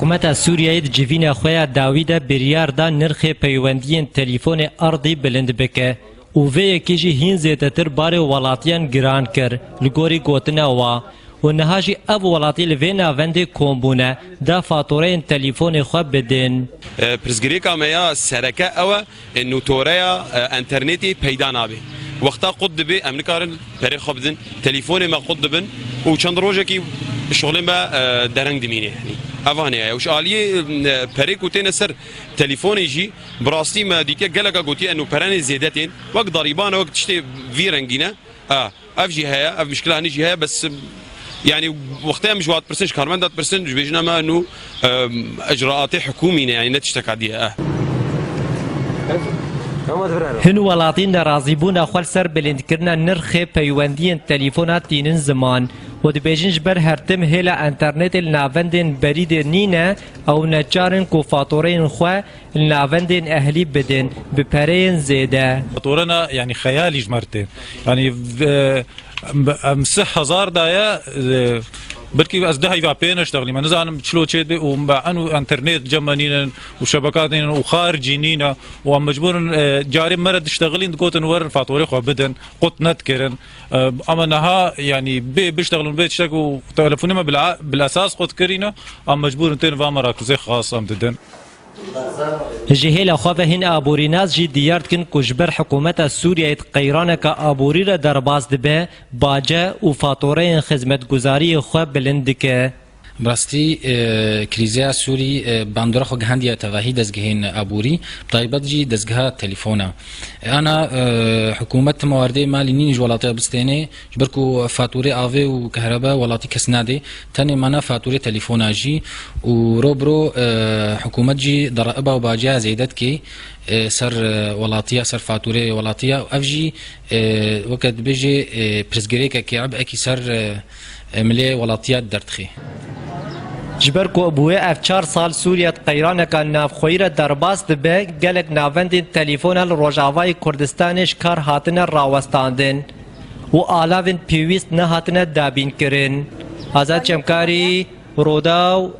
حکومت سوریه جوین خویا داویده بریار دا نرخ پیوندین تلیفون ارضی بلند بکه و وی کیجی هین زیادتر بار ولاتیان گران کر لگوری گوتنا و نهاجی اب ولاتی لوینا وند کومبونه دا فاتوره تلیفون خواب بدن پرزگری کامیا سرکه او انو توریا انترنتی پیدا نابی وقتا قد بي امريكا بري خبزن تليفوني ما قد بن وشند روجكي شغلين با درنگ دميني يعني افاني وش اليه بري كوتين سر تليفوني جي براستي ما ديك قالك قوتي انه براني زيادتين وقت ضريبان وقت تشتي في رنجينا افجي هيا اف مشكله هنيجي هيا بس يعني وقتها مش 1% كارمان 1% بيجنا ما انه اجراءات حكوميه يعني نتشتك عاديه هن ولاتین راضی بونا خال سر بلند کرنا نرخ پیوندین تلیفونات دینن زمان و دبیجنج بر هرتم هلا انترنت الناوندن برید نینه او نجارن کو فاتورین خو الناوندن اهلی بدن بپرین زیده فاتورنا يعني خيالي جمرتين يعني امسح هزار دايا بركي ازدها يبقى بينش تغلي ما نزعم شلو تشد وانو انترنت جمانين وشبكات وخارجينينا ومجبور جاري مرد تشتغلين تقوتن ور فاتوري خو بدن قط نتكرن اما نها يعني بيشتغلون بيت تشتكوا تليفوني ما بالاساس قط كرينا ام مجبور انتين فامراكز خاصه امتدن جهيل خواه هن آبوری ناز جی دیارد کن کجبر حکومت سوریه قیرانه که آبوری را درباز دبه باجه و فاتوره خدمت گزاری خواه بلند که براستی کریزه سوری باندورا خو گهندیا توهی دزگهین ابوری طيبت جي دزگها تليفونا انا حكومت موارده مالي نين جولاتي بستيني جبركو فاتوري افي وكهرباء ولاتي كسنادي تاني مانا فاتوري تليفونا جي وروبرو حكومت جي ضرائبها وباجيها زيدت كي سر ولاتيا سر فاتوري ولاتيا افجي وقت بيجي برزجريكا كي عب اكي سر ملي ولاتيات درتخي جبر کو ابوه اف 4 سال سوریه قیرانه که نافخویر درباز دبه گلک ناوند تلیفون روجاوای کردستانش کار هاتن راوستاندن و آلاوین پیویست نه هاتن دابین کرن آزاد چمکاری روداو